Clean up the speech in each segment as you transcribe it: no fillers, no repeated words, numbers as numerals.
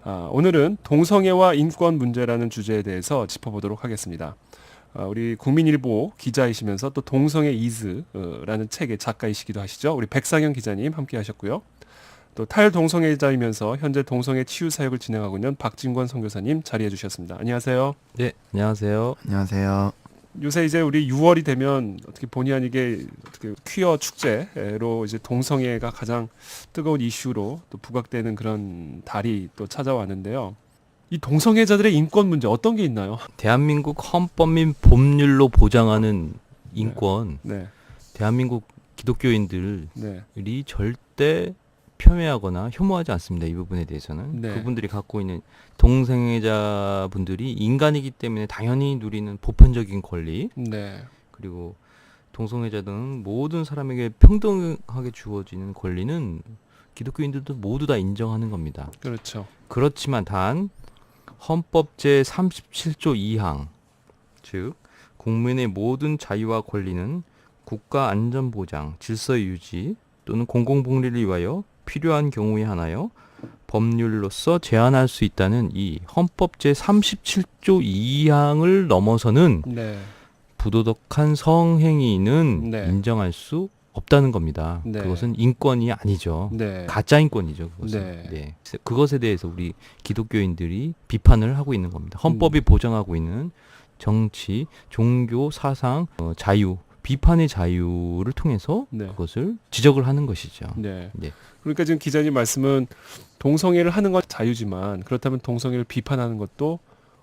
오늘은 동성애와 인권 문제라는 주제에 대해서 짚어보도록 하겠습니다. 우리 국민일보 기자이시면서 또 동성애 이즈라는 책의 작가이시기도 하시죠. 우리 백상현 기자님 함께 하셨고요. 또 탈동성애자이면서 현재 동성애 치유 사역을 진행하고 있는 박진권 선교사님 자리해 주셨습니다. 안녕하세요. 네, 안녕하세요. 안녕하세요. 요새 이제 우리 6월이 되면 어떻게 본의 아니게 어떻게 퀴어 축제로 이제 동성애가 가장 뜨거운 이슈로 또 부각되는 그런 달이 또 찾아왔는데요. 이 동성애자들의 인권 문제 어떤 게 있나요? 대한민국 헌법 및 법률로 보장하는 인권, 네, 대한민국 기독교인들이 네, 절대 폄훼하거나 혐오하지 않습니다. 이 부분에 대해서는. 네. 그분들이 갖고 있는 동성애자분들이 인간이기 때문에 당연히 누리는 보편적인 권리, 네, 그리고 동성애자 등 모든 사람에게 평등하게 주어지는 권리는 기독교인들도 모두 다 인정하는 겁니다. 그렇죠. 그렇지만 단 헌법 제37조 2항, 즉 국민의 모든 자유와 권리는 국가 안전 보장, 질서 유지 또는 공공복리를 위하여 필요한 경우에 한하여 법률로서 제한할 수 있다는 이 헌법 제37조 2항을 넘어서는 네, 부도덕한 성행위는 네. 인정할 수 없다는 겁니다. 네. 그것은 인권이 아니죠. 네, 가짜 인권이죠. 그것은. 네. 네. 그것에 대해서 우리 기독교인들이 비판을 하고 있는 겁니다. 헌법이 보장하고 있는 정치, 종교, 사상, 자유, 비판의 자유를 통해서 네. 그것을 지적을 하는 것이죠. 네. 네. 그러니까 지금 기자님 말씀은 동성애를 하는 건 자유지만 그렇다면 동성애를 비판하는 것도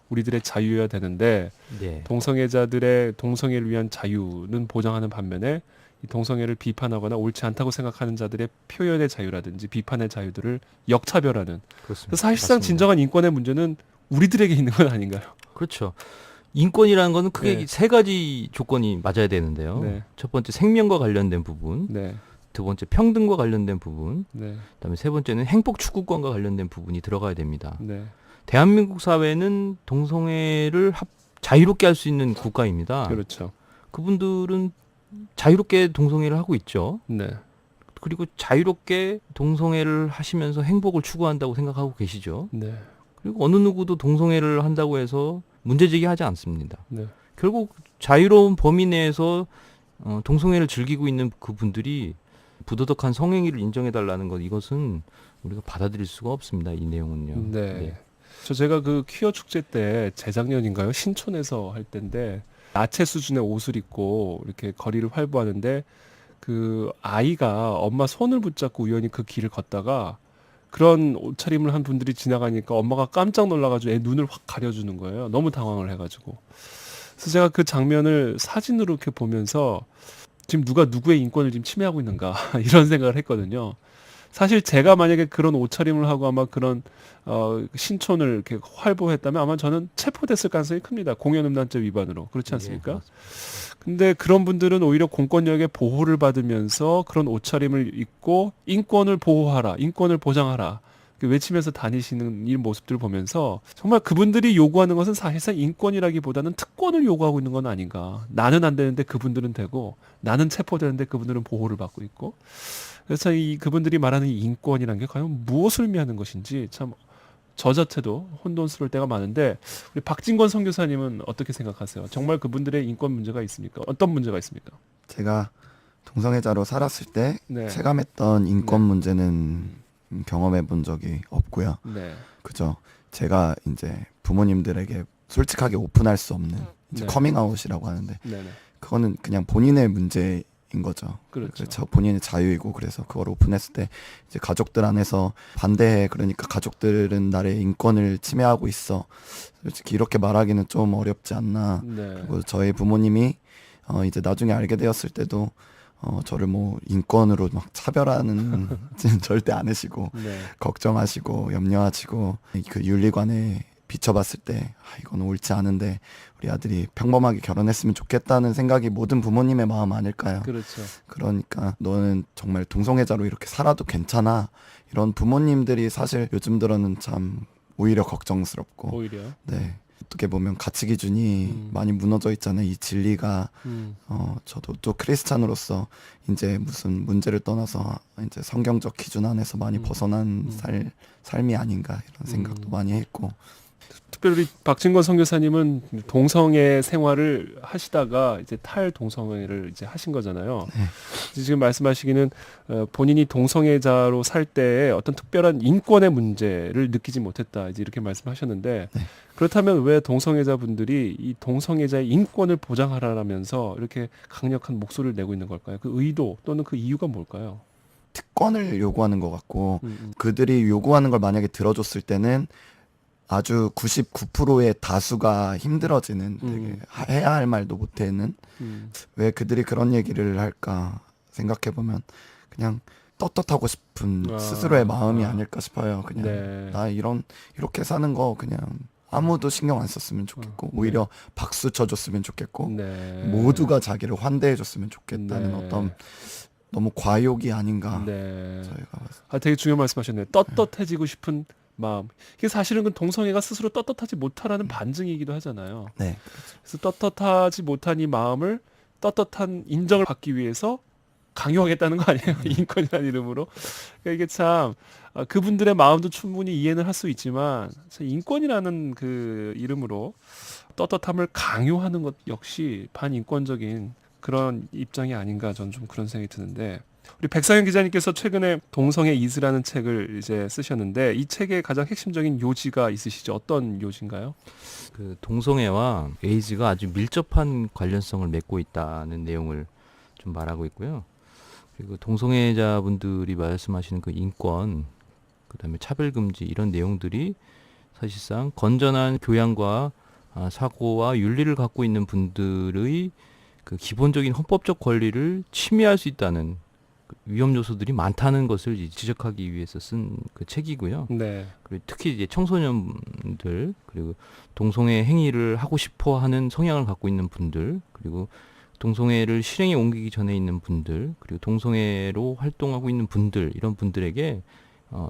우리들의 자유여야 되는데 네. 동성애자들의 동성애를 위한 자유는 보장하는 반면에 이 동성애를 비판하거나 옳지 않다고 생각하는 자들의 표현의 자유라든지 비판의 자유들을 역차별하는. 그렇습니다. 사실상 맞습니다. 진정한 인권의 문제는 우리들에게 있는 건 아닌가요? 그렇죠. 인권이라는 것은 크게 네. 세 가지 조건이 맞아야 되는데요. 네. 첫 번째 생명과 관련된 부분, 네, 두 번째 평등과 관련된 부분, 네, 그다음에 세 번째는 행복 추구권과 관련된 부분이 들어가야 됩니다. 네, 대한민국 사회는 동성애를 자유롭게 할 수 있는 국가입니다. 그렇죠. 그분들은 자유롭게 동성애를 하고 있죠. 네, 그리고 자유롭게 동성애를 하시면서 행복을 추구한다고 생각하고 계시죠. 네, 그리고 어느 누구도 동성애를 한다고 해서 문제제기하지 않습니다. 네, 결국 자유로운 범위 내에서 동성애를 즐기고 있는 그분들이 부도덕한 성행위를 인정해달라는 것, 이것은 우리가 받아들일 수가 없습니다. 이 내용은요. 네. 제가 그 퀴어 축제 때 재작년인가요? 신촌에서 할 때인데 나체 수준의 옷을 입고 이렇게 거리를 활보하는데 그 아이가 엄마 손을 붙잡고 우연히 그 길을 걷다가 그런 옷차림을 한 분들이 지나가니까 엄마가 깜짝 놀라가지고 애 눈을 확 가려주는 거예요. 너무 당황을 해가지고. 그래서 제가 그 장면을 사진으로 이렇게 보면서 지금 누가 누구의 인권을 지금 침해하고 있는가 이런 생각을 했거든요. 사실 제가 만약에 그런 옷차림을 하고 아마 그런 신촌을 이렇게 활보했다면 아마 저는 체포됐을 가능성이 큽니다. 공연음란죄 위반으로. 그렇지 않습니까? 근데 그런 분들은 오히려 공권력의 보호를 받으면서 그런 옷차림을 입고 인권을 보호하라, 인권을 보장하라 이렇게 외치면서 다니시는 이 모습들을 보면서 정말 그분들이 요구하는 것은 사실상 인권이라기보다는 특권을 요구하고 있는 건 아닌가. 나는 안 되는데 그분들은 되고 나는 체포되는데 그분들은 보호를 받고 있고. 그래서 이 그분들이 말하는 이 인권이라는 게 과연 무엇을 의미하는 것인지 참 저 자체도 혼돈스러울 때가 많은데 우리 박진권 선교사님은 어떻게 생각하세요? 정말 그분들의 인권 문제가 있습니까? 어떤 문제가 있습니까? 제가 동성애자로 살았을 때 네. 체감했던 인권 네. 문제는 경험해 본 적이 없고요. 네. 그죠? 제가 이제 부모님들에게 솔직하게 오픈할 수 없는 이제 네. 커밍아웃이라고 하는데 네네. 그거는 그냥 본인의 문제인 거죠. 그렇죠. 본인의 자유이고 그래서 그걸 오픈했을 때 이제 가족들 안에서 반대해. 그러니까 가족들은 나의 인권을 침해하고 있어. 솔직히 이렇게 말하기는 좀 어렵지 않나. 네. 그리고 저희 부모님이 이제 나중에 알게 되었을 때도 저를 뭐 인권으로 막 차별하는 절대 안 하시고 네. 걱정하시고 염려하시고 그 윤리관에 비춰봤을 때 이건 옳지 않은데 우리 아들이 평범하게 결혼했으면 좋겠다는 생각이 모든 부모님의 마음 아닐까요? 그렇죠. 그러니까 너는 정말 동성애자로 이렇게 살아도 괜찮아. 이런 부모님들이 사실 요즘 들어는 참 오히려 걱정스럽고 오히려. 네. 어떻게 보면 가치 기준이 많이 무너져 있잖아요. 이 진리가 저도 또 크리스찬으로서 이제 무슨 문제를 떠나서 이제 성경적 기준 안에서 많이 벗어난 삶이 아닌가 이런 생각도 많이 했고. 특별히 박진권 선교사님은 동성애 생활을 하시다가 이제 탈동성애를 이제 하신 거잖아요. 네. 지금 말씀하시기는 본인이 동성애자로 살 때 어떤 특별한 인권의 문제를 느끼지 못했다 이제 이렇게 말씀하셨는데 네. 그렇다면 왜 동성애자분들이 이 동성애자의 인권을 보장하라면서 이렇게 강력한 목소리를 내고 있는 걸까요? 그 의도 또는 그 이유가 뭘까요? 특권을 요구하는 것 같고 그들이 요구하는 걸 만약에 들어줬을 때는 아주 99%의 다수가 힘들어지는 되게 해야 할 말도 못하는 왜 그들이 그런 얘기를 할까 생각해보면 그냥 떳떳하고 싶은 스스로의 마음이 아닐까 싶어요. 그냥 네. 나 이렇게 사는 거 그냥 아무도 신경 안 썼으면 좋겠고 오히려 박수 쳐줬으면 좋겠고 네. 모두가 자기를 환대해줬으면 좋겠다는 네. 어떤 너무 과욕이 아닌가 네. 저희가 되게 중요한 말씀하셨네요. 떳떳해지고 싶은 마음. 이게 사실은 그 동성애가 스스로 떳떳하지 못하라는 반증이기도 하잖아요. 네. 그래서 떳떳하지 못한 이 마음을 떳떳한 인정을 받기 위해서 강요하겠다는 거 아니에요? 인권이라는 이름으로. 그러니까 이게 참 그분들의 마음도 충분히 이해는 할 수 있지만 인권이라는 그 이름으로 떳떳함을 강요하는 것 역시 반인권적인 그런 입장이 아닌가 저는 좀 그런 생각이 드는데 우리 백상현 기자님께서 최근에 동성애 이스라는 책을 이제 쓰셨는데 이 책의 가장 핵심적인 요지가 있으시죠? 어떤 요지인가요? 그 동성애와 에이즈가 아주 밀접한 관련성을 맺고 있다는 내용을 좀 말하고 있고요. 그리고 동성애자분들이 말씀하시는 그 인권, 그다음에 차별금지 이런 내용들이 사실상 건전한 교양과 사고와 윤리를 갖고 있는 분들의 그 기본적인 헌법적 권리를 침해할 수 있다는 위험 요소들이 많다는 것을 지적하기 위해서 쓴 그 책이고요. 네. 그리고 특히 이제 청소년들 그리고 동성애 행위를 하고 싶어하는 성향을 갖고 있는 분들 그리고 동성애를 실행에 옮기기 전에 있는 분들 그리고 동성애로 활동하고 있는 분들 이런 분들에게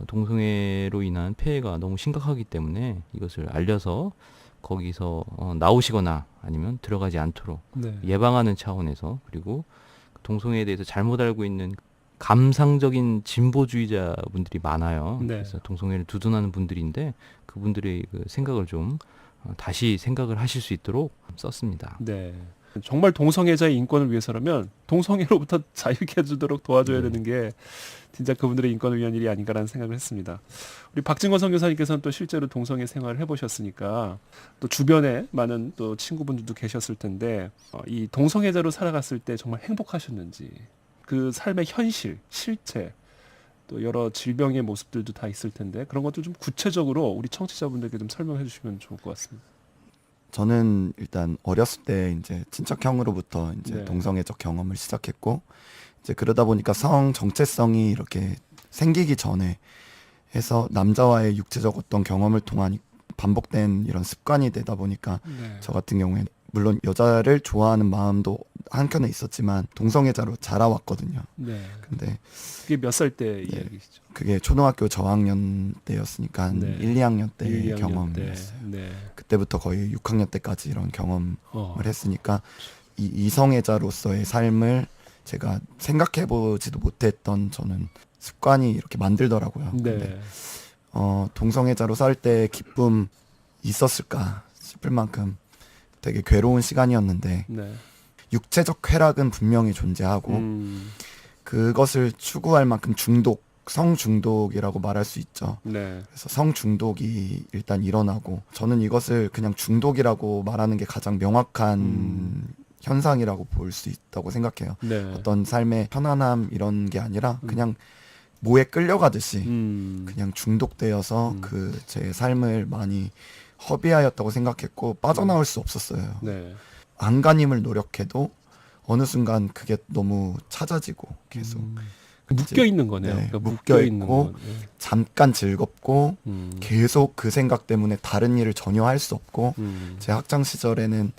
동성애로 인한 폐해가 너무 심각하기 때문에 이것을 알려서 거기서 나오시거나 아니면 들어가지 않도록 네. 예방하는 차원에서 그리고 동성애에 대해서 잘못 알고 있는 감상적인 진보주의자분들이 많아요. 네. 그래서 동성애를 두둔하는 분들인데 그분들의 그 생각을 좀 다시 생각을 하실 수 있도록 썼습니다. 네. 정말 동성애자의 인권을 위해서라면 동성애로부터 자유케 해주도록 도와줘야 되는 게 진짜 그분들의 인권을 위한 일이 아닌가라는 생각을 했습니다. 우리 박진권 선교사님께서는 또 실제로 동성애 생활을 해보셨으니까 또 주변에 많은 또 친구분들도 계셨을 텐데 이 동성애자로 살아갔을 때 정말 행복하셨는지 그 삶의 현실, 실체 또 여러 질병의 모습들도 다 있을 텐데 그런 것들 좀 구체적으로 우리 청취자분들께 좀 설명해 주시면 좋을 것 같습니다. 저는 일단 어렸을 때 이제 친척형으로부터 이제 네. 동성애적 경험을 시작했고 이제 그러다 보니까 성 정체성이 이렇게 생기기 전에 해서 남자와의 육체적 어떤 경험을 통한 반복된 이런 습관이 되다 보니까 네. 저 같은 경우에 물론 여자를 좋아하는 마음도 한켠에 있었지만 동성애자로 자라왔거든요. 네. 근데 그게 몇 살 때 이야기시죠? 그게 초등학교 저학년 때였으니까 한 네. 1, 2학년 때 1, 2학년 경험이었어요. 때. 네. 그때부터 거의 6학년 때까지 이런 경험을 어. 했으니까 이 이성애자로서의 삶을 제가 생각해보지도 못했던 저는 습관이 이렇게 만들더라고요. 근데 네. 동성애자로 살 때 기쁨 있었을까 싶을 만큼 되게 괴로운 시간이었는데 네. 육체적 쾌락은 분명히 존재하고 그것을 추구할 만큼 성중독이라고 말할 수 있죠. 네. 그래서 성중독이 일단 일어나고 저는 이것을 그냥 중독이라고 말하는 게 가장 명확한 현상이라고 볼 수 있다고 생각해요. 네. 어떤 삶의 편안함 이런 게 아니라 그냥 뭐에 끌려가듯이 그냥 중독되어서 그 제 삶을 많이 허비하였다고 생각했고 빠져나올 수 없었어요. 네. 안간힘을 노력해도 어느 순간 그게 너무 찾아지고 계속 묶여 있는 거네요. 네, 그러니까 묶여 있고 거네. 잠깐 즐겁고 음. 계속 그 생각 때문에 다른 일을 전혀 할 수 없고 제 학창 시절에는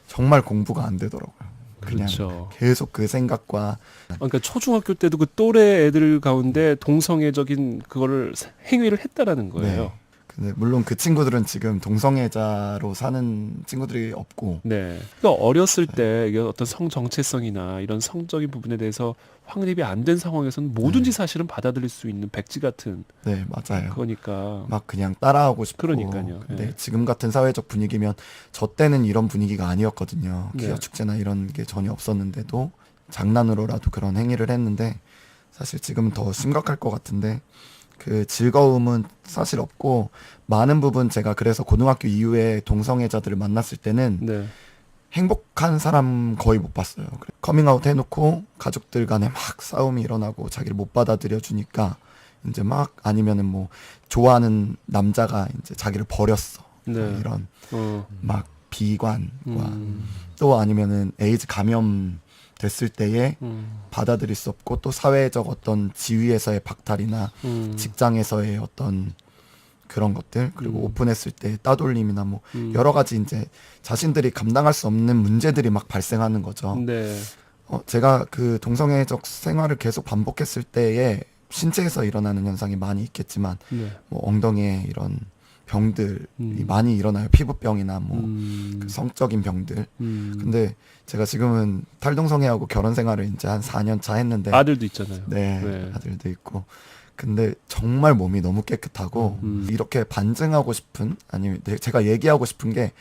정말 공부가 안 되더라고요. 그냥 그렇죠. 계속 그 생각과 그러니까 초중학교 때도 그 또래 애들 가운데 동성애적인 그거를 행위를 했다라는 거예요. 네. 근데 물론 그 친구들은 지금 동성애자로 사는 친구들이 없고 네. 그러니까 어렸을 때 이게 어떤 성 정체성이나 이런 성적인 부분에 대해서 확립이 안 된 상황에서는 뭐든지 사실은 받아들일 수 있는 백지 같은 네 맞아요. 거니까. 막 그냥 따라하고 싶고 그러니까요. 근데 예. 지금 같은 사회적 분위기면 저 때는 이런 분위기가 아니었거든요. 네. 퀴어 축제나 이런 게 전혀 없었는데도 장난으로라도 그런 행위를 했는데 사실 지금은 더 심각할 것 같은데 그 즐거움은 사실 없고 많은 부분 제가 그래서 고등학교 이후에 동성애자들을 만났을 때는 네. 행복한 사람 거의 못 봤어요. 커밍아웃 해놓고 가족들 간에 막 싸움이 일어나고 자기를 못 받아들여 주니까 이제 막 아니면은 뭐 좋아하는 남자가 이제 자기를 버렸어. 네. 이런 어. 막 비관과 음. 또 아니면은 에이즈 감염 됐을 때에 음. 받아들일 수 없고 또 사회적 어떤 지위에서의 박탈이나 직장에서의 어떤 그런 것들 그리고 오픈했을 때 따돌림이나 뭐 여러 가지 이제 자신들이 감당할 수 없는 문제들이 막 발생하는 거죠. 네. 제가 그 동성애적 생활을 계속 반복했을 때에 신체에서 일어나는 현상이 많이 있겠지만 네. 뭐 엉덩이에 이런 병들이 많이 일어나요. 피부병이나 뭐 그 성적인 병들. 근데 제가 지금은 탈동성애하고 결혼 생활을 이제 한 4년 차 했는데 아들도 있잖아요. 네, 네. 아들도 있고. 근데 정말 몸이 너무 깨끗하고 이렇게 반증하고 싶은 아니면 제가 얘기하고 싶은 게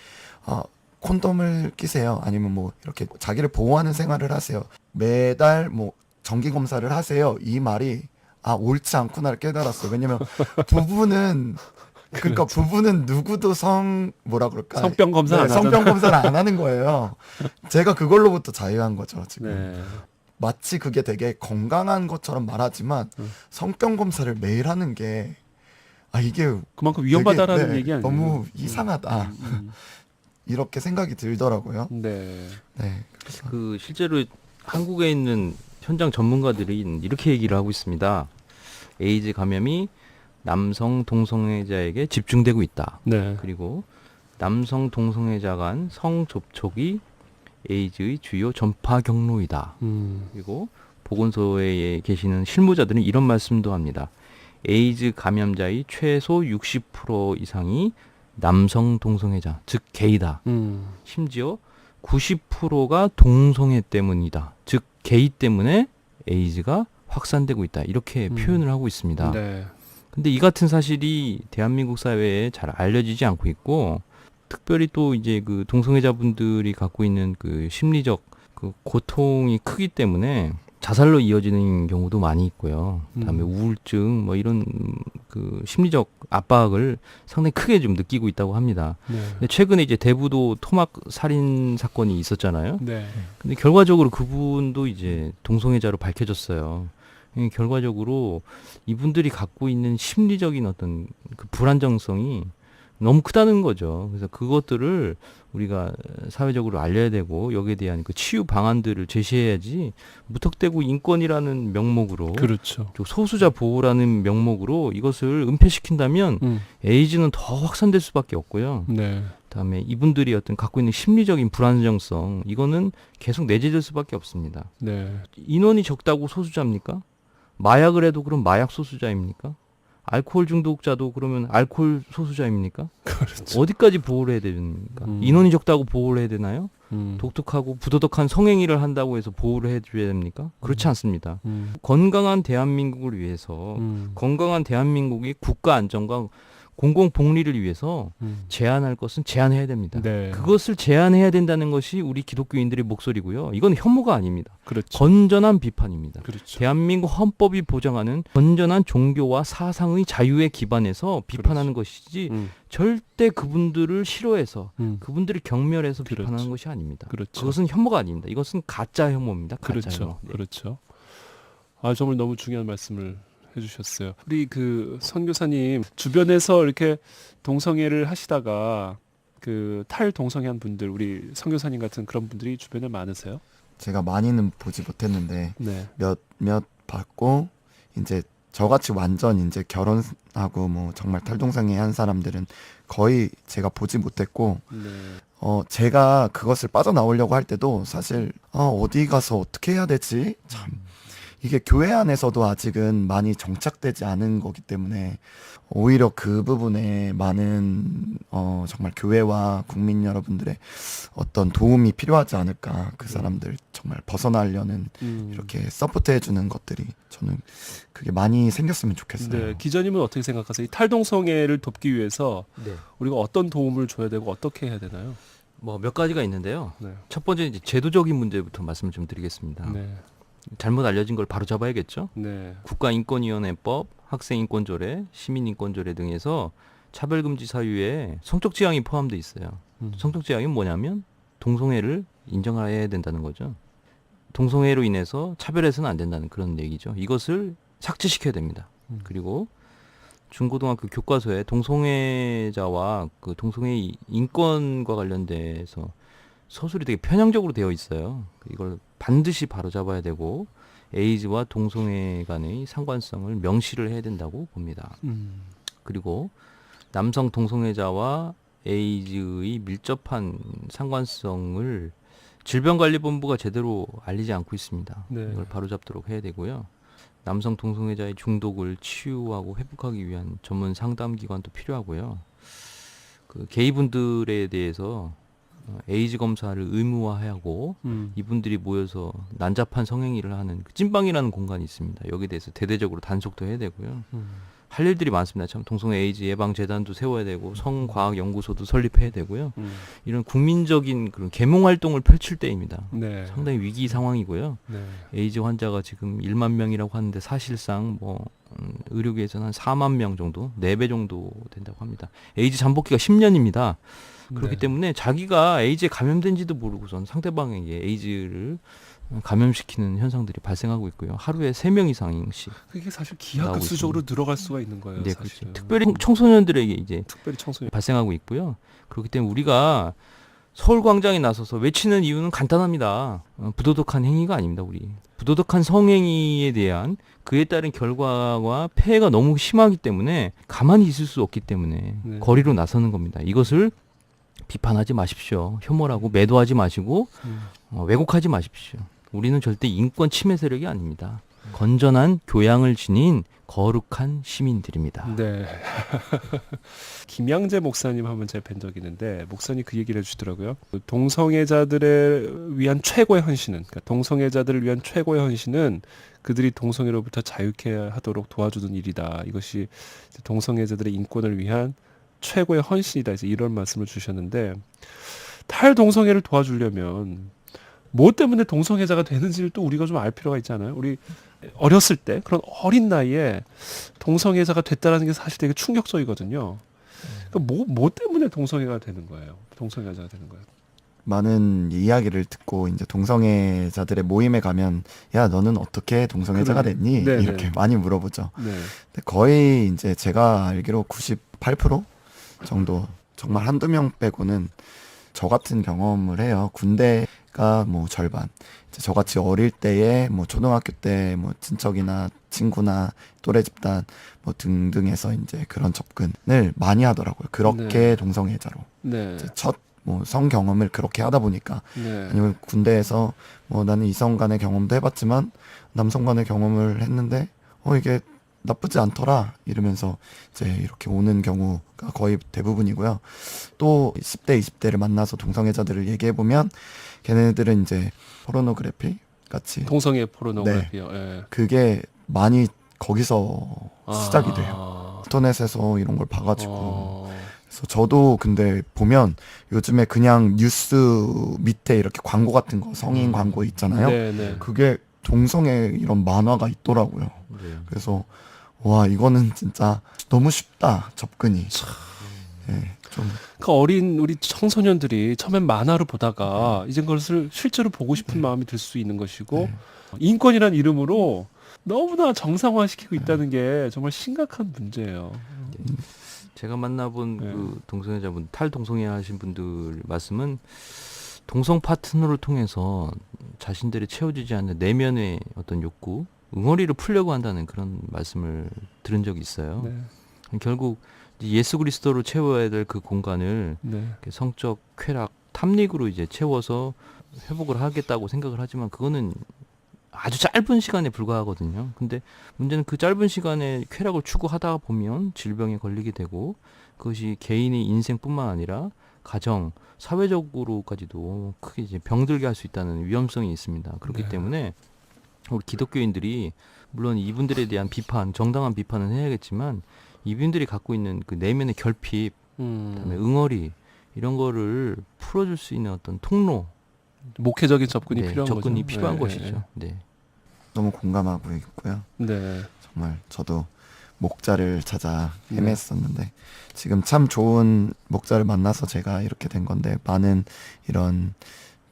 콘돔을 끼세요. 아니면 뭐 이렇게 자기를 보호하는 생활을 하세요. 매달 뭐 정기 검사를 하세요. 이 말이 옳지 않구나를 깨달았어요. 왜냐면 부부는 그러니까 부부는 누구도 뭐라 그럴까? 성병 검사 안 하잖아요. 성병 검사를 안 하는 거예요. 제가 그걸로부터 자유한 거죠, 지금. 네. 마치 그게 되게 건강한 것처럼 말하지만 성병 검사를 매일 하는 게 이게 그만큼 위험하다라는 되게, 얘기 아니에요? 너무 이상하다. 이렇게 생각이 들더라고요. 네. 네. 그 실제로 한국에 있는 현장 전문가들이 이렇게 얘기를 하고 있습니다. 에이즈 감염이 남성 동성애자에게 집중되고 있다. 네. 그리고 남성 동성애자 간 성접촉이 에이즈의 주요 전파 경로이다. 그리고 보건소에 계시는 실무자들은 이런 말씀도 합니다. 에이즈 감염자의 최소 60% 이상이 남성 동성애자, 즉 게이다. 심지어 90%가 동성애 때문이다. 즉 게이 때문에 에이즈가 확산되고 있다. 이렇게 표현을 하고 있습니다. 네. 근데 이 같은 사실이 대한민국 사회에 잘 알려지지 않고 있고 특별히 또 이제 그 동성애자분들이 갖고 있는 그 심리적 그 고통이 크기 때문에 자살로 이어지는 경우도 많이 있고요. 그다음에 우울증 뭐 이런 그 심리적 압박을 상당히 크게 좀 느끼고 있다고 합니다. 네. 근데 최근에 이제 대부도 토막 살인 사건이 있었잖아요. 네. 근데 결과적으로 그분도 이제 동성애자로 밝혀졌어요. 결과적으로 이분들이 갖고 있는 심리적인 어떤 그 불안정성이 너무 크다는 거죠. 그래서 그것들을 우리가 사회적으로 알려야 되고 여기에 대한 그 치유 방안들을 제시해야지 무턱대고 인권이라는 명목으로 그렇죠. 소수자 보호라는 명목으로 이것을 은폐시킨다면 에이즈는 더 확산될 수밖에 없고요. 네. 그다음에 이분들이 어떤 갖고 있는 심리적인 불안정성 이거는 계속 내재될 수밖에 없습니다. 네. 인원이 적다고 소수자입니까? 마약을 해도 그럼 마약 소수자입니까? 알코올 중독자도 그러면 알코올 소수자입니까? 그렇죠. 어디까지 보호를 해야 됩니까? 인원이 적다고 보호를 해야 되나요? 독특하고 부도덕한 성행위를 한다고 해서 보호를 해줘야 됩니까? 그렇지 않습니다. 건강한 대한민국을 위해서 건강한 대한민국의 국가 안정과 공공 복리를 위해서 제한할 것은 제한해야 됩니다. 네. 그것을 제한해야 된다는 것이 우리 기독교인들의 목소리고요. 이건 혐오가 아닙니다. 그렇죠. 건전한 비판입니다. 그렇죠. 대한민국 헌법이 보장하는 건전한 종교와 사상의 자유에 기반해서 비판하는 것이지 절대 그분들을 싫어해서 그분들을 경멸해서 비판하는 그렇죠. 것이 아닙니다. 그렇죠. 그것은 혐오가 아닙니다. 이것은 가짜 혐오입니다. 가짜 그렇죠. 혐오. 네. 그렇죠. 정말 너무 중요한 말씀을 해주셨어요. 우리 그 선교사님 주변에서 이렇게 동성애를 하시다가 그 탈동성애한 분들, 우리 선교사님 같은 그런 분들이 주변에 많으세요? 제가 많이는 보지 못했는데 네. 몇 봤고 이제 저같이 완전 이제 결혼하고 뭐 정말 탈동성애 한 사람들은 거의 제가 보지 못했고 네. 제가 그것을 빠져나오려고 할 때도 사실 어디 가서 어떻게 해야 되지? 참 이게 교회 안에서도 아직은 많이 정착되지 않은 거기 때문에 오히려 그 부분에 많은 정말 교회와 국민 여러분들의 어떤 도움이 필요하지 않을까. 그 사람들 정말 벗어나려는 이렇게 서포트해주는 것들이 저는 그게 많이 생겼으면 좋겠어요. 네, 기자님은 어떻게 생각하세요? 이 탈동성애를 돕기 위해서 네. 우리가 어떤 도움을 줘야 되고 어떻게 해야 되나요? 뭐 몇 가지가 있는데요. 네. 첫 번째 이제 제도적인 문제부터 말씀을 좀 드리겠습니다. 네. 잘못 알려진 걸 바로 잡아야겠죠. 네. 국가인권위원회법, 학생인권조례, 시민인권조례 등에서 차별금지 사유에 성적 지향이 포함되어 있어요. 성적 지향이 뭐냐면 동성애를 인정해야 된다는 거죠. 동성애로 인해서 차별해서는 안 된다는 그런 얘기죠. 이것을 삭제시켜야 됩니다. 그리고 중고등학교 교과서에 동성애자와 그 동성애 인권과 관련돼서 서술이 되게 편향적으로 되어 있어요. 이걸 반드시 바로잡아야 되고 에이즈와 동성애 간의 상관성을 명시를 해야 된다고 봅니다. 그리고 남성 동성애자와 에이즈의 밀접한 상관성을 질병관리본부가 제대로 알리지 않고 있습니다. 네. 이걸 바로잡도록 해야 되고요. 남성 동성애자의 중독을 치유하고 회복하기 위한 전문 상담기관도 필요하고요. 그 게이분들에 대해서 에이즈 검사를 의무화하고 이분들이 모여서 난잡한 성행위를 하는 그 찐빵이라는 공간이 있습니다. 여기에 대해서 대대적으로 단속도 해야 되고요. 할 일들이 많습니다. 참 동성애 에이즈 예방 재단도 세워야 되고 성과학 연구소도 설립해야 되고요. 이런 국민적인 그런 계몽 활동을 펼칠 때입니다. 네. 상당히 위기 상황이고요. 네. 에이즈 환자가 지금 1만 명이라고 하는데 사실상 뭐 의료계에서는 한 4만 명 정도, 4배 정도 된다고 합니다. 에이즈 잠복기가 10년입니다. 그렇기 네. 때문에 자기가 에이즈에 감염된지도 모르고선 상대방에게 에이즈를 감염시키는 현상들이 발생하고 있고요. 하루에 3명 이상씩. 그게 사실 나오고 기하급수적으로 늘어갈 수가 있는 거예요. 네, 사실은. 그렇죠. 특별히 청소년들에게 이제 특별히 청소년. 발생하고 있고요. 그렇기 때문에 우리가 서울광장에 나서서 외치는 이유는 간단합니다. 부도덕한 행위가 아닙니다. 우리 부도덕한 성행위에 대한 그에 따른 결과와 폐해가 너무 심하기 때문에 가만히 있을 수 없기 때문에 네. 거리로 나서는 겁니다. 이것을 비판하지 마십시오. 혐오하고 매도하지 마시고 왜곡하지 마십시오. 우리는 절대 인권 침해 세력이 아닙니다. 건전한 교양을 지닌 거룩한 시민들입니다. 네. 김양재 목사님 한번 제가 뵌 적이 있는데 목사님 그 얘기를 해주시더라고요. 동성애자들을 위한 최고의 헌신은, 그러니까 동성애자들을 위한 최고의 헌신은 그들이 동성애로부터 자유케 하도록 도와주는 일이다. 이것이 동성애자들의 인권을 위한 최고의 헌신이다. 해서 이런 말씀을 주셨는데, 탈동성애를 도와주려면 뭐 때문에 동성애자가 되는지를 또 우리가 좀 알 필요가 있잖아요. 우리 어렸을 때 그런 어린 나이에 동성애자가 됐다라는 게 사실 되게 충격적이거든요. 그러니까 뭐 때문에 동성애가 되는 거예요? 동성애자가 되는 거예요? 많은 이야기를 듣고 이제 동성애자들의 모임에 가면 야 너는 어떻게 동성애자가 그래. 됐니? 네네. 이렇게 많이 물어보죠. 네. 근데 거의 이제 제가 알기로 98% 정도 정말 한두 명 빼고는 저 같은 경험을 해요. 군대가 뭐 절반. 이제 저같이 어릴 때에 뭐 초등학교 때 뭐 친척이나 친구나 또래 집단 뭐 등등해서 이제 그런 접근을 많이 하더라고요. 그렇게 네. 동성애자로. 네. 이제 첫 뭐 성 경험을 그렇게 하다 보니까 네. 아니면 군대에서 뭐 나는 이성 간의 경험도 해봤지만 남성 간의 경험을 했는데 이게 나쁘지 않더라 이러면서 이제 이렇게 오는 경우가 거의 대부분이고요. 또 10대, 20대를 만나서 동성애자들을 얘기해보면 걔네들은 이제 포르노그래피 같이 동성애 포르노그래피요. 예. 그게 많이 거기서 시작이 돼요. 인터넷에서 이런 걸 봐가지고 그래서 저도 근데 보면 요즘에 그냥 뉴스 밑에 이렇게 광고 같은 거 성인 광고 있잖아요. 네네. 그게 동성애 이런 만화가 있더라고요. 네. 그래서 와 이거는 진짜 너무 쉽다 접근이. 네, 좀 그 어린 우리 청소년들이 처음엔 만화를 보다가 이제 그것을 실제로 보고 싶은 마음이 들 수 있는 것이고 네. 인권이란 이름으로 너무나 정상화시키고 있다는 게 정말 심각한 문제예요. 제가 만나본 네. 그 동성애자분, 탈동성애 하신 분들 말씀은 동성 파트너를 통해서 자신들이 채워지지 않는 내면의 어떤 욕구, 응어리를 풀려고 한다는 그런 말씀을 들은 적이 있어요. 네. 결국 이제 예수 그리스도로 채워야 될 그 공간을 네. 이렇게 성적 쾌락, 탐닉으로 이제 채워서 회복을 하겠다고 생각을 하지만 그거는 아주 짧은 시간에 불과하거든요. 근데 문제는 그 짧은 시간에 쾌락을 추구하다 보면 질병에 걸리게 되고 그것이 개인의 인생뿐만 아니라 가정, 사회적으로까지도 크게 이제 병들게 할 수 있다는 위험성이 있습니다. 그렇기 네. 때문에 우리 기독교인들이 물론 이분들에 대한 비판, 정당한 비판은 해야겠지만 이분들이 갖고 있는 그 내면의 결핍, 그다음에 응어리 이런 거를 풀어줄 수 있는 어떤 통로, 목회적인 접근이 네, 필요한 접근이 거죠. 필요한 네, 것이죠. 네. 너무 공감하고 있고요. 네. 정말 저도 목자를 찾아 네. 헤맸었는데 지금 참 좋은 목자를 만나서 제가 이렇게 된 건데 많은 이런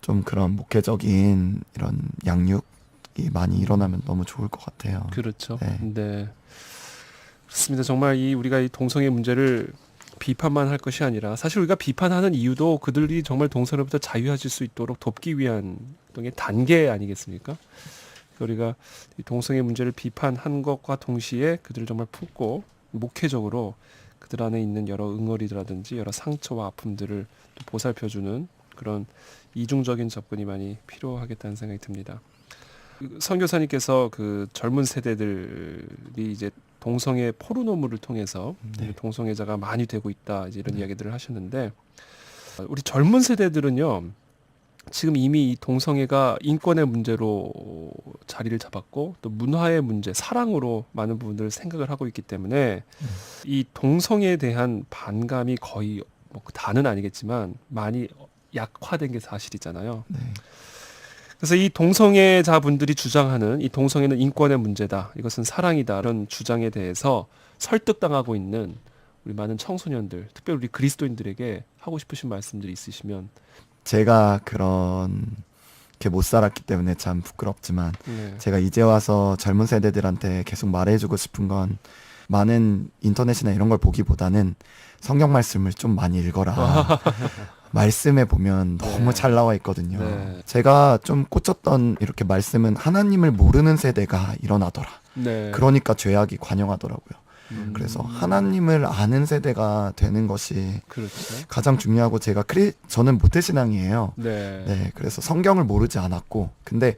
좀 그런 목회적인 이런 양육이 많이 일어나면 너무 좋을 것 같아요. 그렇죠. 네. 네. 그렇습니다. 정말 우리가 이 동성애 문제를 비판만 할 것이 아니라 사실 우리가 비판하는 이유도 그들이 정말 동성애로부터 자유해질 수 있도록 돕기 위한 일종의 단계 아니겠습니까? 우리가 이 동성애 문제를 비판한 것과 동시에 그들을 정말 품고 목회적으로 그들 안에 있는 여러 응어리라든지 여러 상처와 아픔들을 또 보살펴주는 그런 이중적인 접근이 많이 필요하겠다는 생각이 듭니다. 선교사님께서 그 젊은 세대들이 이제 동성애 포르노물을 통해서 네. 동성애자가 많이 되고 있다 이제 이런 이야기들을 하셨는데 우리 젊은 세대들은요 지금 이미 이 동성애가 인권의 문제로 자리를 잡았고 또 문화의 문제, 사랑으로 많은 부분들을 생각을 하고 있기 때문에 이 동성애에 대한 반감이 거의 뭐 다는 아니겠지만 많이 약화된 게 사실이잖아요. 네. 그래서 이 동성애자분들이 주장하는 이 동성애는 인권의 문제다. 이것은 사랑이다. 이런 주장에 대해서 설득당하고 있는 우리 많은 청소년들, 특별히 우리 그리스도인들에게 하고 싶으신 말씀들이 있으시면 제가 그렇게 못 살았기 때문에 참 부끄럽지만 네. 제가 이제 와서 젊은 세대들한테 계속 말해주고 싶은 건 많은 인터넷이나 이런 걸 보기보다는 성경 말씀을 좀 많이 읽어라. 말씀에 보면 너무 네. 잘 나와 있거든요. 네. 제가 좀 꽂혔던 이렇게 말씀은 하나님을 모르는 세대가 일어나더라. 네. 그러니까 죄악이 관영하더라고요. 그래서 음. 하나님을 아는 세대가 되는 것이 그렇죠. 가장 중요하고 제가 저는 모태신앙이에요. 네. 네, 그래서 성경을 모르지 않았고 근데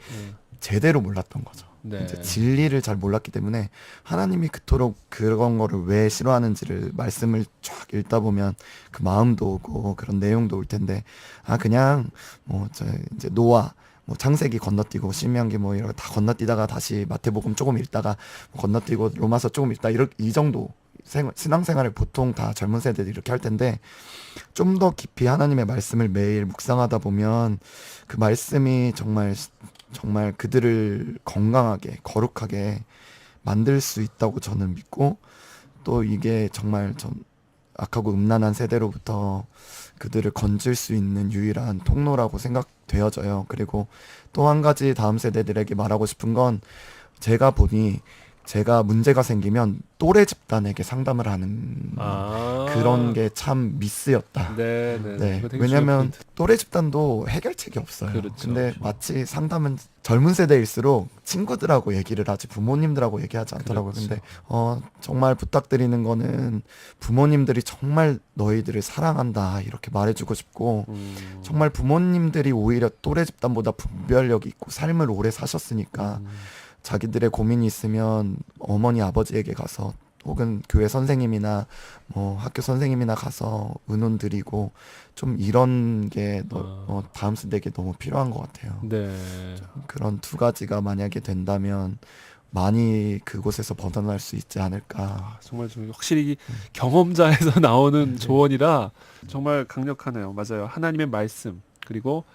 제대로 몰랐던 거죠. 네. 이제 진리를 잘 몰랐기 때문에 하나님이 그토록 그런 거를 왜 싫어하는지를 말씀을 쫙 읽다 보면 그 마음도 오고 그런 내용도 올 텐데 그냥 뭐 이제 노아 뭐 창세기 건너뛰고 신명기 뭐 이런 거 다 건너뛰다가 다시 마태복음 조금 읽다가 건너뛰고 로마서 조금 읽다 이 정도 신앙생활을 보통 다 젊은 세대들이 이렇게 할 텐데 좀 더 깊이 하나님의 말씀을 매일 묵상하다 보면 그 말씀이 정말 그들을 건강하게 거룩하게 만들 수 있다고 저는 믿고 또 이게 정말 악하고 음란한 세대로부터 그들을 건질 수 있는 유일한 통로라고 생각되어져요. 그리고 또 한 가지 다음 세대들에게 말하고 싶은 건 제가 보니 제가 문제가 생기면 또래 집단에게 상담을 하는 그런 게 참 미스였다. 네, 네. 네, 그거 되게 왜냐면 중요한 포인트. 또래 집단도 해결책이 없어요. 그렇죠. 근데 그렇죠. 마치 상담은 젊은 세대일수록 친구들하고 얘기를 하지 부모님들하고 얘기하지 않더라고요. 그렇죠. 근데 정말 부탁드리는 거는 부모님들이 정말 너희들을 사랑한다 이렇게 말해주고 싶고 정말 부모님들이 오히려 또래 집단보다 분별력이 있고 삶을 오래 사셨으니까 자기들의 고민이 있으면 어머니 아버지에게 가서 혹은 교회 선생님이나 뭐 학교 선생님이나 가서 의논 드리고 좀 이런 게 다음 세대에게 너무 필요한 것 같아요. 네. 그런 두 가지가 만약에 된다면 많이 그곳에서 벗어날 수 있지 않을까. 정말 좀 확실히 경험자에서 나오는 조언이라 정말 강력하네요. 맞아요. 하나님의 말씀 그리고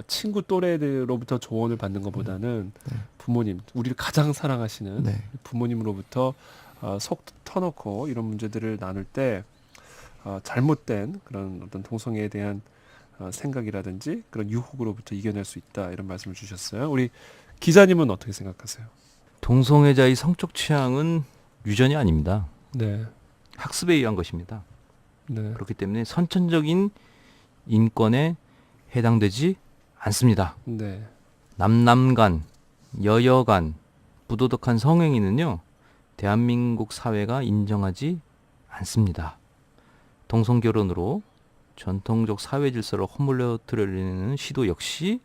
친구 또래들로부터 조언을 받는 것보다는 부모님, 우리를 가장 사랑하시는 네. 부모님으로부터 속 터놓고 이런 문제들을 나눌 때 잘못된 그런 어떤 동성애에 대한 생각이라든지 그런 유혹으로부터 이겨낼 수 있다 이런 말씀을 주셨어요. 우리 기자님은 어떻게 생각하세요? 동성애자의 성적 취향은 유전이 아닙니다. 네, 학습에 의한 것입니다. 네, 그렇기 때문에 선천적인 인권에 해당되지 않습니다. 네, 남남 간, 여여 간 부도덕한 성행위는요. 대한민국 사회가 인정하지 않습니다. 동성결혼으로 전통적 사회 질서를 허물어뜨리려는 시도 역시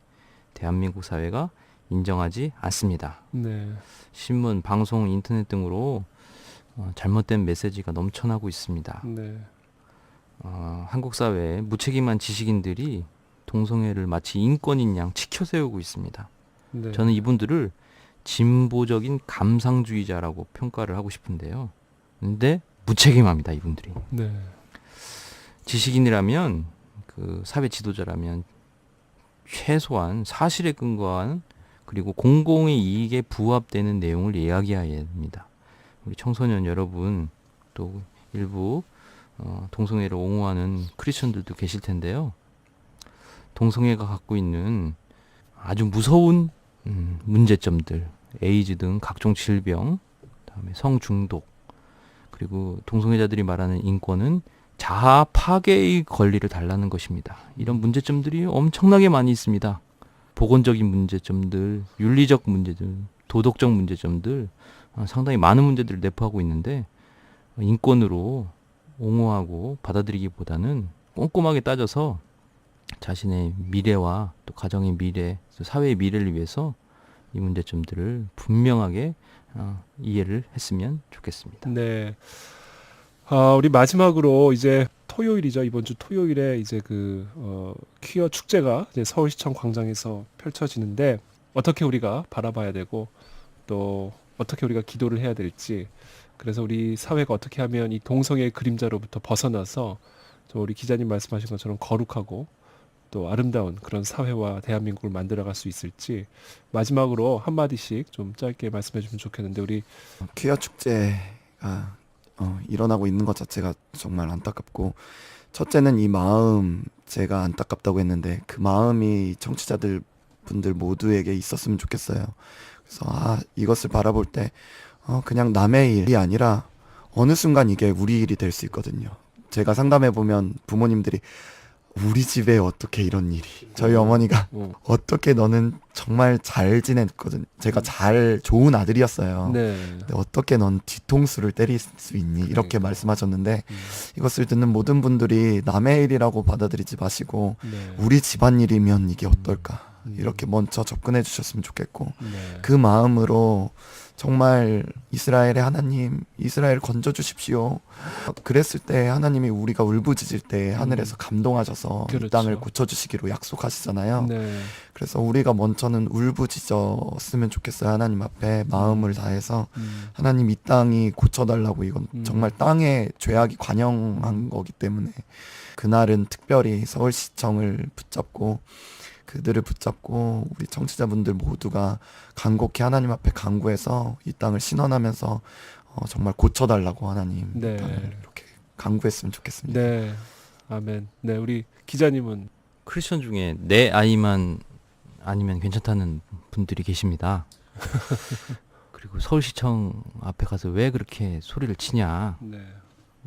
대한민국 사회가 인정하지 않습니다. 네. 신문, 방송, 인터넷 등으로 잘못된 메시지가 넘쳐나고 있습니다. 네. 한국 사회에 무책임한 지식인들이 동성애를 마치 인권인 양 치켜세우고 있습니다. 네. 저는 이분들을 진보적인 감상주의자라고 평가를 하고 싶은데요. 근데 무책임합니다, 이분들이. 네. 지식인이라면, 그 사회 지도자라면 최소한 사실에 근거한 그리고 공공의 이익에 부합되는 내용을 이야기해야 합니다. 우리 청소년 여러분, 또 일부 동성애를 옹호하는 크리스천들도 계실 텐데요. 동성애가 갖고 있는 아주 무서운 문제점들, 에이즈 등 각종 질병, 그다음에 성중독, 그리고 동성애자들이 말하는 인권은 자아 파괴의 권리를 달라는 것입니다. 이런 문제점들이 엄청나게 많이 있습니다. 보건적인 문제점들, 윤리적 문제들, 도덕적 문제점들, 상당히 많은 문제들을 내포하고 있는데 인권으로 옹호하고 받아들이기보다는 꼼꼼하게 따져서 자신의 미래와 또 가정의 미래, 또 사회의 미래를 위해서 이 문제점들을 분명하게 이해를 했으면 좋겠습니다. 네. 우리 마지막으로 이제 토요일이죠. 이번 주 토요일에 이제 퀴어 축제가 이제 서울시청 광장에서 펼쳐지는데 어떻게 우리가 바라봐야 되고 또 어떻게 우리가 기도를 해야 될지, 그래서 우리 사회가 어떻게 하면 이 동성애의 그림자로부터 벗어나서 좀 우리 기자님 말씀하신 것처럼 거룩하고 또 아름다운 그런 사회와 대한민국을 만들어갈 수 있을지 마지막으로 한마디씩 좀 짧게 말씀해 주면 좋겠는데 우리 퀴어 축제가 일어나고 있는 것 자체가 정말 안타깝고, 첫째는 이 마음, 제가 안타깝다고 했는데 그 마음이 청취자들 분들 모두에게 있었으면 좋겠어요. 그래서 이것을 바라볼 때 그냥 남의 일이 아니라 어느 순간 이게 우리 일이 될 수 있거든요. 제가 상담해 보면 부모님들이 우리 집에 어떻게 이런 일이, 저희 어머니가 어떻게 너는 정말 잘 지냈거든, 제가 잘 좋은 아들이었어요. 네. 근데 어떻게 넌 뒤통수를 때릴 수 있니, 이렇게 그러니까. 말씀하셨는데 이것을 듣는 모든 분들이 남의 일이라고 받아들이지 마시고 네. 우리 집안일이면 이게 어떨까, 이렇게 먼저 접근해 주셨으면 좋겠고, 네. 그 마음으로 정말 이스라엘의 하나님, 이스라엘 건져주십시오. 그랬을 때 하나님이 우리가 울부짖을 때 하늘에서 감동하셔서 그렇죠. 이 땅을 고쳐주시기로 약속하시잖아요. 네. 그래서 우리가 먼저는 울부짖었으면 좋겠어요. 하나님 앞에 마음을 다해서 하나님 이 땅이 고쳐달라고, 이건 정말 땅에 죄악이 관영한 거기 때문에 그날은 특별히 서울시청을 붙잡고 그들을 붙잡고 우리 청취자분들 모두가 간곡히 하나님 앞에 간구해서 이 땅을 신원하면서 정말 고쳐달라고 하나님 네. 이 땅을 이렇게 간구했으면 좋겠습니다. 네. 아멘. 네, 우리 기자님은 크리스천 중에 내 아이만 아니면 괜찮다는 분들이 계십니다. 그리고 서울시청 앞에 가서 왜 그렇게 소리를 치냐, 네.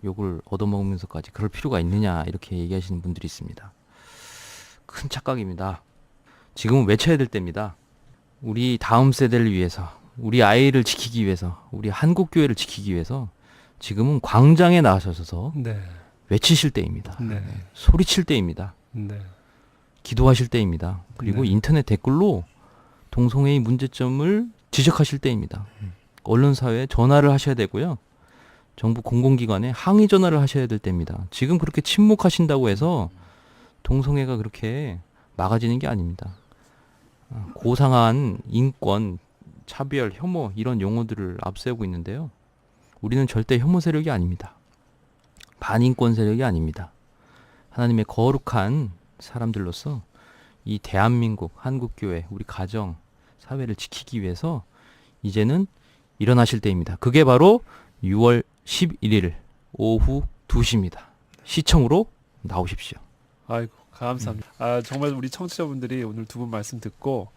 욕을 얻어먹으면서까지 그럴 필요가 있느냐, 이렇게 얘기하시는 분들이 있습니다. 큰 착각입니다. 지금은 외쳐야 될 때입니다. 우리 다음 세대를 위해서, 우리 아이를 지키기 위해서, 우리 한국교회를 지키기 위해서 지금은 광장에 나서셔서 네. 외치실 때입니다. 네. 소리칠 때입니다. 네. 기도하실 때입니다. 그리고 네. 인터넷 댓글로 동성애의 문제점을 지적하실 때입니다. 언론사회에 전화를 하셔야 되고요. 정부 공공기관에 항의 전화를 하셔야 될 때입니다. 지금 그렇게 침묵하신다고 해서 동성애가 그렇게 막아지는 게 아닙니다. 고상한 인권, 차별, 혐오 이런 용어들을 앞세우고 있는데요. 우리는 절대 혐오 세력이 아닙니다. 반인권 세력이 아닙니다. 하나님의 거룩한 사람들로서 이 대한민국, 한국교회, 우리 가정, 사회를 지키기 위해서 이제는 일어나실 때입니다. 그게 바로 6월 11일 오후 2시입니다. 시청으로 나오십시오. 아이고, 감사합니다. 정말 우리 청취자분들이 오늘 두 분 말씀 듣고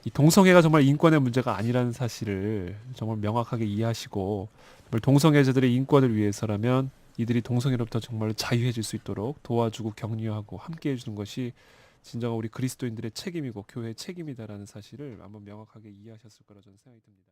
이 동성애가 정말 인권의 문제가 아니라는 사실을 정말 명확하게 이해하시고, 정말 동성애자들의 인권을 위해서라면 이들이 동성애로부터 정말 자유해질 수 있도록 도와주고 격려하고 함께 해주는 것이 진정한 우리 그리스도인들의 책임이고 교회의 책임이다라는 사실을 한번 명확하게 이해하셨을 거라 저는 생각이 듭니다.